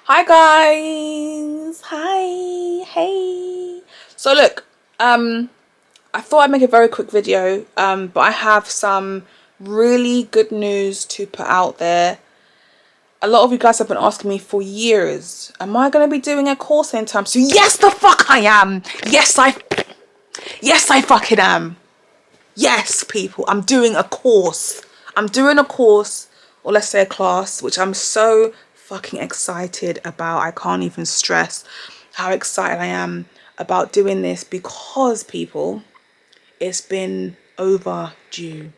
Hi guys, hi, hey. So look, I thought I'd make a very quick video, but I have some really good news to put out there. A lot of you guys have been asking me for years, am I going to be doing a course anytime soon? Yes, the fuck I am. Yes, I fucking am. Yes, people, I'm doing a course. Or let's say a class, which I'm so fucking excited about. I can't even stress how excited I am about doing this because, people, it's been overdue.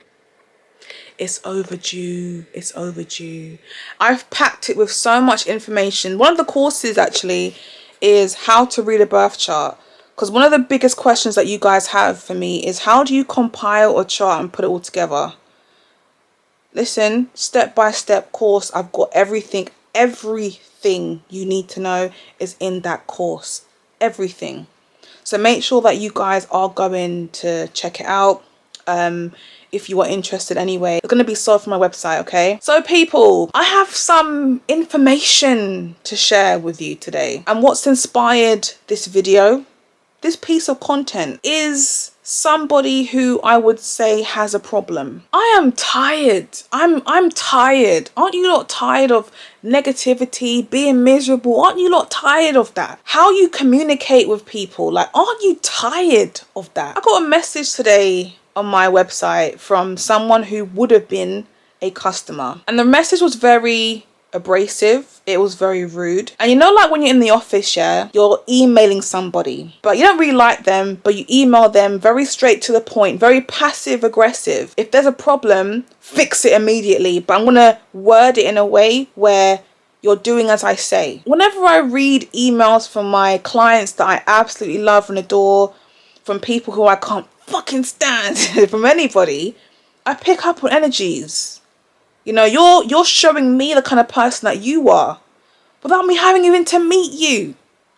It's overdue. It's overdue. I've packed it with so much information. One of the courses actually is how to read a birth chart. Because one of the biggest questions that you guys have for me is how do you compile a chart and put it all together? Listen, step-by-step course. I've got everything you need to know is in that course. Everything. So make sure that you guys are going to check it out. If you are interested anyway. It's going to be sold from my website, okay? So people, I have some information to share with you today. And what's inspired this video, this piece of content, is somebody who I would say has a problem. I am tired. I'm tired. Aren't you lot tired of negativity, being miserable? Aren't you lot tired of that? How you communicate with people, like, aren't you tired of that? I got a message today on my website from someone who would have been a customer, and the message was very abrasive. It was very rude. And you know, like when you're in the office, yeah, you're emailing somebody, but you don't really like them, but you email them very straight to the point, very passive aggressive. If there's a problem, fix it immediately, but I'm gonna word it in a way where you're doing as I say. Whenever I read emails from my clients that I absolutely love and adore, from people who I can't fucking stand, from anybody, I pick up on energies. You know, you're showing me the kind of person that you are without me having even to meet you.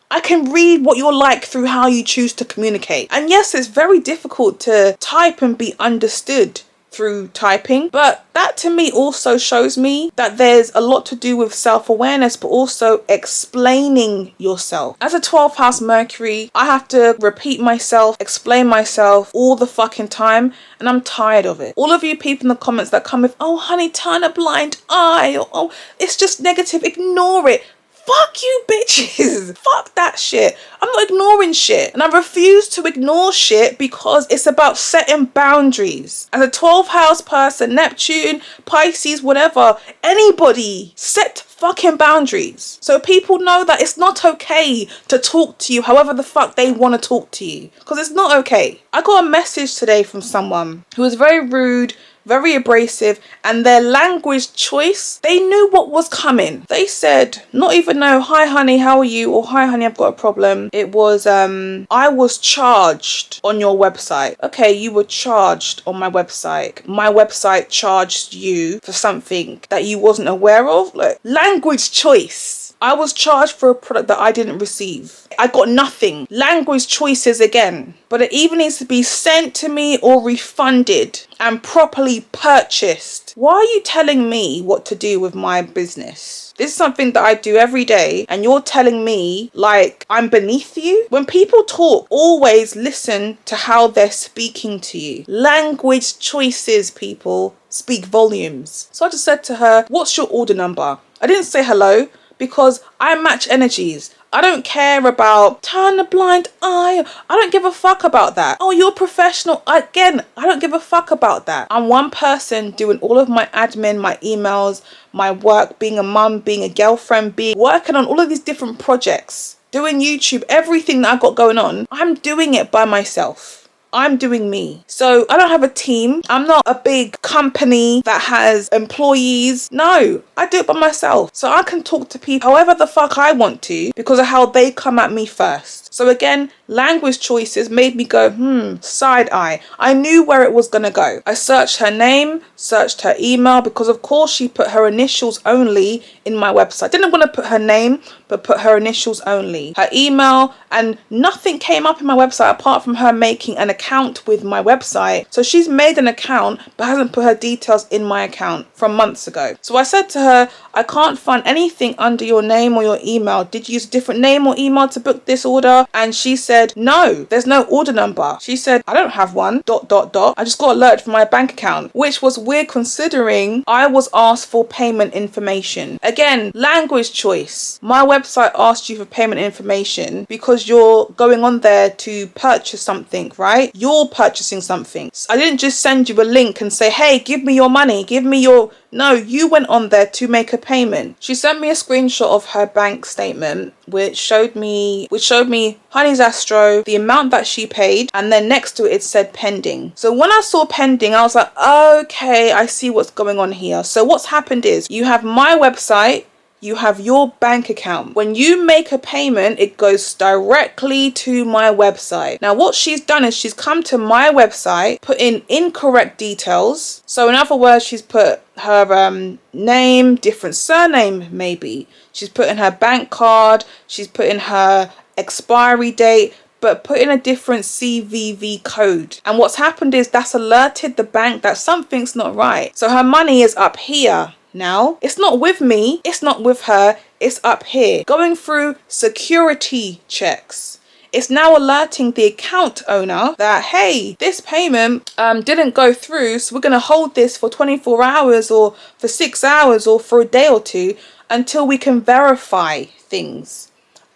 I can read what you're like through how you choose to communicate. And yes, it's very difficult to type and be understood through typing, but that to me also shows me that there's a lot to do with self-awareness, but also explaining yourself. As a 12th house Mercury, I have to repeat myself, explain myself all the fucking time, and I'm tired of it. All of you people in the comments that come with, oh honey, turn a blind eye, or oh, it's just negative, ignore it. Fuck you bitches. Fuck that shit. I'm not ignoring shit. And I refuse to ignore shit because it's about setting boundaries. As a 12th house person, Neptune, Pisces, whatever, anybody, set fucking boundaries. So people know that it's not okay to talk to you however the fuck they want to talk to you. Because it's not okay. I got a message today from someone who was very rude, very abrasive, and their language choice, they knew what was coming. They said, not even know, hi honey, how are you? Or hi honey, I've got a problem. It was, I was charged on your website. Okay, you were charged on my website. My website charged you for something that you wasn't aware of. Like, language choice. I was charged for a product that I didn't receive. I got nothing. Language choices again. But it even needs to be sent to me or refunded and properly purchased. Why are you telling me what to do with my business? This is something that I do every day, and you're telling me like I'm beneath you? When people talk, always listen to how they're speaking to you. Language choices, people, speak volumes. So I just said to her, what's your order number? I didn't say hello, because I match energies. I don't care about turn a blind eye. I don't give a fuck about that. Oh, you're a professional. Again, I don't give a fuck about that. I'm one person doing all of my admin, my emails, my work, being a mum, being a girlfriend, working on all of these different projects, doing YouTube, everything that I've got going on. I'm doing it by myself. I'm doing me. So I don't have a team. I'm not a big company that has employees. No, I do it by myself. So I can talk to people however the fuck I want to because of how they come at me first. So again, language choices made me go, side eye. I knew where it was going to go. I searched her name, searched her email, because of course she put her initials only in my website. I didn't want to put her name, but put her initials only. Her email, and nothing came up in my website apart from her making an account with my website. So she's made an account but hasn't put her details in my account from months ago. So I said to her, I can't find anything under your name or your email. Did you use a different name or email to book this order? And she said, no, there's no order number. She said, I don't have one, ... I just got alert from my bank account, which was weird considering I was asked for payment information. Again, language choice. My website asked you for payment information because you're going on there to purchase something, right? You're purchasing something. I didn't just send you a link and say, hey, give me your money, give me your... No, you went on there to make a payment. She sent me a screenshot of her bank statement, which showed me Honey's Astro, the amount that she paid, and then next to it, it said pending. So when I saw pending, I was like, okay, I see what's going on here. So what's happened is you have my website, you have your bank account. When you make a payment, it goes directly to my website. Now, what she's done is she's come to my website, put in incorrect details. So in other words, she's put her name, different surname maybe. She's put in her bank card. She's put in her expiry date, but put in a different CVV code. And what's happened is that's alerted the bank that something's not right. So her money is up here. Now, it's not with me, it's not with her, it's up here, going through security checks. It's now alerting the account owner that, hey, this payment didn't go through, so we're going to hold this for 24 hours or for 6 hours or for a day or two until we can verify things.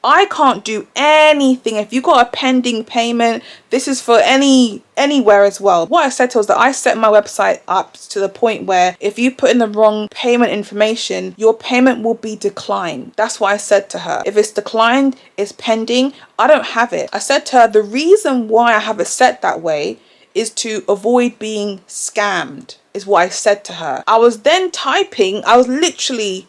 I can't do anything. If you got a pending payment, this is for anywhere as well. What I said to her was that I set my website up to the point where if you put in the wrong payment information, your payment will be declined. That's what I said to her. If it's declined, it's pending, I don't have it. I said to her, the reason why I have it set that way is to avoid being scammed, is what I said to her. I was literally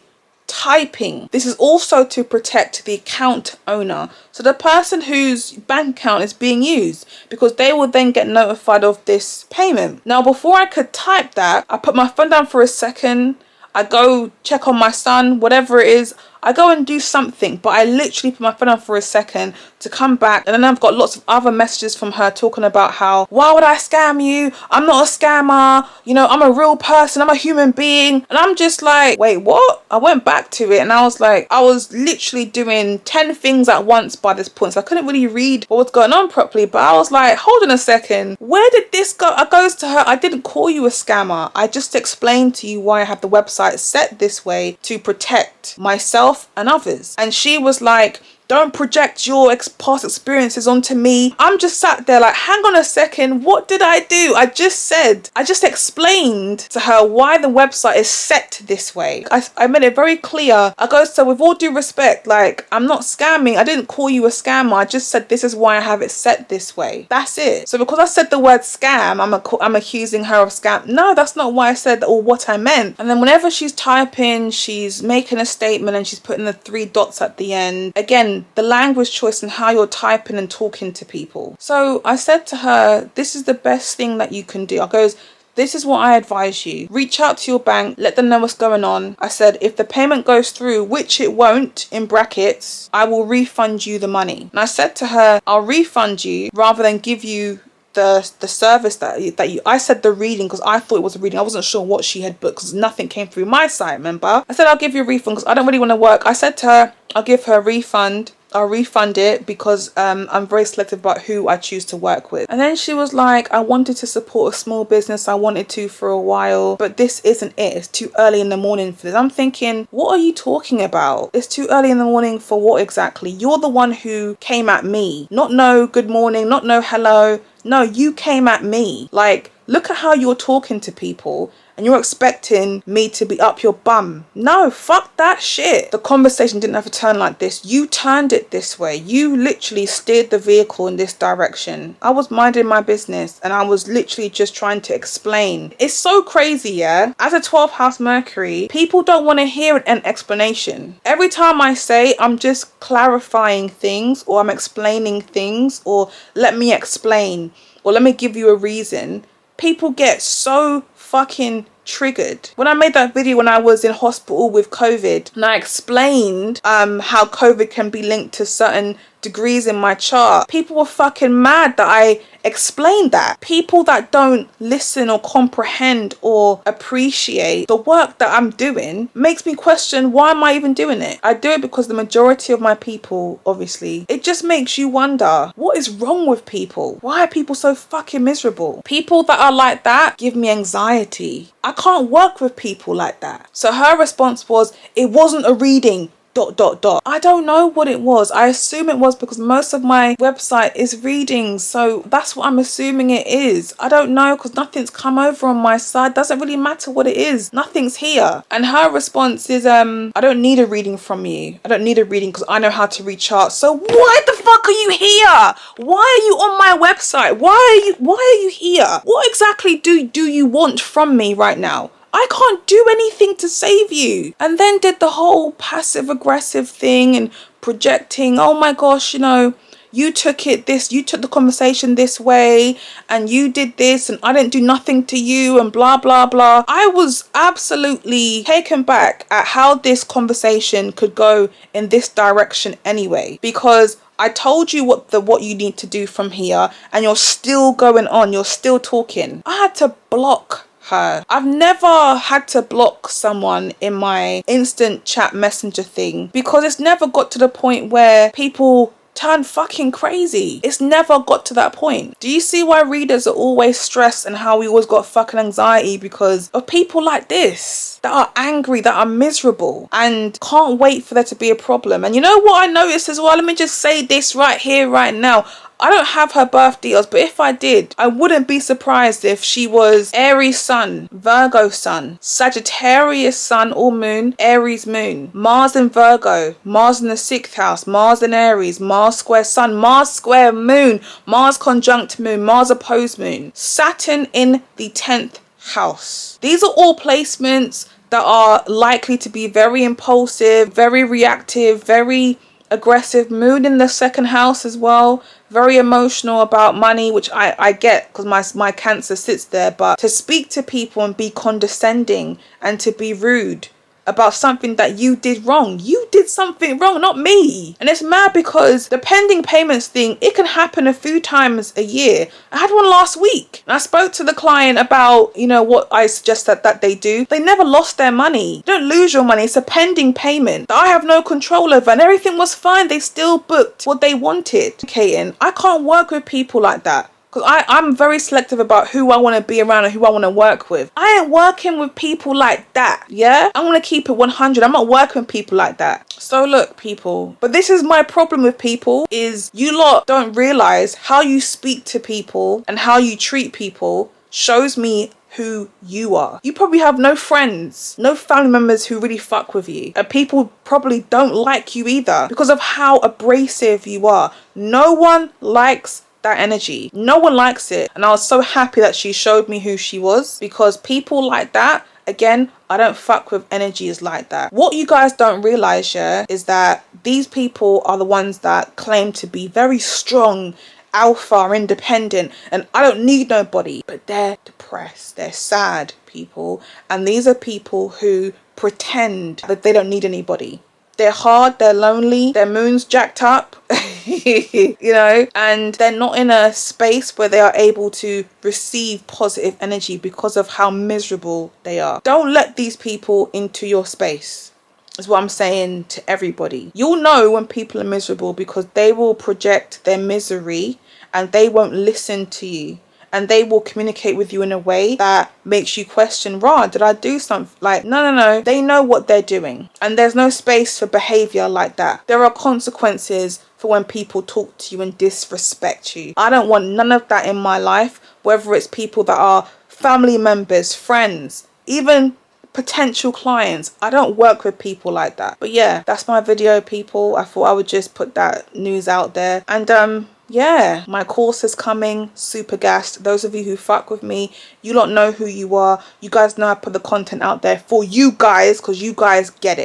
typing. This is also to protect the account owner, so the person whose bank account is being used, because they will then get notified of this payment. Now, before I could type that, I put my phone down for a second. I go check on my son, whatever it is. I go and do something, but I literally put my phone on for a second to come back. And then I've got lots of other messages from her talking about how, why would I scam you? I'm not a scammer. You know, I'm a real person. I'm a human being. And I'm just like, wait, what? I went back to it and I was like, I was literally doing 10 things at once by this point. So I couldn't really read what was going on properly. But I was like, hold on a second. Where did this go? I goes to her, I didn't call you a scammer. I just explained to you why I have the website set this way to protect myself and others. And she was like, don't project your past experiences onto me. I'm just sat there like, hang on a second, what did I do? I just explained to her why the website is set this way. I made it very clear. I go, so with all due respect, like, I'm not scamming. I didn't call you a scammer. I just said this is why I have it set this way. That's it. So because I said the word scam, I'm accusing her of scam. No, that's not what I said or what I meant. And then whenever she's typing, she's making a statement and she's putting the 3 dots at the end. Again, the language choice and how you're typing and talking to people. So I said to her, this is the best thing that you can do. I goes, this is what I advise you. Reach out to your bank, let them know what's going on. I said, if the payment goes through, which it won't, in brackets, I will refund you the money. And I said to her, I'll refund you rather than give you the service that you I said the reading because I thought it was a reading. I wasn't sure what she had booked because nothing came through my site, remember? I said I'll give you a refund because I don't really want to work. I said to her, I'll give her a refund. I'll refund it because I'm very selective about who I choose to work with. And then she was like, I wanted to support a small business. I wanted to for a while, but this isn't it. It's too early in the morning for this. I'm thinking, what are you talking about? It's too early in the morning for what exactly? You're the one who came at me. Not no good morning, not no hello. No, you came at me. Like, look at how you're talking to people and you're expecting me to be up your bum. No, fuck that shit. The conversation didn't have to turn like this. You turned it this way. You literally steered the vehicle in this direction. I was minding my business and I was literally just trying to explain. It's so crazy, yeah? As a 12th house Mercury, people don't want to hear an explanation. Every time I say I'm just clarifying things, or I'm explaining things, or let me explain, or let me give you a reason, people get so fucking triggered. When I made that video when I was in hospital with COVID, and I explained how COVID can be linked to certain degrees in my chart, people were fucking mad that I explained that. People that don't listen or comprehend or appreciate the work that I'm doing makes me question, why am I even doing it? I do it because the majority of my people, obviously, it just makes you wonder, what is wrong with people? Why are people so fucking miserable? People that are like that give me anxiety. I can't work with people like that. So her response was, it wasn't a reading. ... I don't know what it was. I assume it was because most of my website is readings, so that's what I'm assuming it is. I don't know, because nothing's come over on my side. Doesn't really matter what it is. Nothing's here. And her response is, I don't need a reading from you. I don't need a reading because I know how to read charts. So why the fuck are you here? Why are you on my website? Why are you here? What exactly do you want from me right now? I can't do anything to save you. And then did the whole passive aggressive thing and projecting, oh my gosh, you took the conversation this way and you did this and I didn't do nothing to you and blah, blah, blah. I was absolutely taken back at how this conversation could go in this direction anyway, because I told you what you need to do from here and you're still going on. You're still talking. I had to block her. I've never had to block someone in my instant chat messenger thing because it's never got to the point where people turn fucking crazy. It's never got to that point. Do you see why readers are always stressed and how we always got fucking anxiety? Because of people like this that are angry, that are miserable and can't wait for there to be a problem. And you know what I noticed as well? Let me just say this right here, right now. I don't have her birth details, but if I did, I wouldn't be surprised if she was Aries sun, Virgo sun, Sagittarius sun or moon, Aries moon, Mars in Virgo, Mars in the 6th house, Mars in Aries, Mars square sun, Mars square moon, Mars conjunct moon, Mars opposed moon, Saturn in the 10th house. These are all placements that are likely to be very impulsive, very reactive, very aggressive. Moon in the 2nd house as well, very emotional about money, which I get because my Cancer sits there. But to speak to people and be condescending and to be rude about something that you did wrong. You did something wrong, not me. And it's mad because the pending payments thing, it can happen a few times a year. I had one last week. And I spoke to the client about, what I suggest that they do. They never lost their money. You don't lose your money. It's a pending payment that I have no control over. And everything was fine. They still booked what they wanted. Okay, and I can't work with people like that. Because I'm very selective about who I want to be around and who I want to work with. I ain't working with people like that, yeah? I want to keep it 100. I'm not working with people like that. So look, people. But this is my problem with people, is you lot don't realise how you speak to people and how you treat people shows me who you are. You probably have no friends, no family members who really fuck with you. And people probably don't like you either because of how abrasive you are. No one likes that energy. No one likes it. And I was so happy that she showed me who she was, because people like that, again, I don't fuck with energies like that. What you guys don't realize, yeah, is that these people are the ones that claim to be very strong, alpha, independent, and I don't need nobody. But they're depressed, they're sad people, and these are people who pretend that they don't need anybody. They're hard, they're lonely, their moon's jacked up, and they're not in a space where they are able to receive positive energy because of how miserable they are. Don't let these people into your space, is what I'm saying to everybody. You'll know when people are miserable because they will project their misery and they won't listen to you. And they will communicate with you in a way that makes you question, did I do something? Like, no. They know what they're doing. And there's no space for behavior like that. There are consequences for when people talk to you and disrespect you. I don't want none of that in my life, whether it's people that are family members, friends, even potential clients. I don't work with people like that. But yeah, that's my video, people. I thought I would just put that news out there. And yeah, my course is coming, super gassed. Those of you who fuck with me, you don't know who you are. You guys know I put the content out there for you guys, because you guys get it.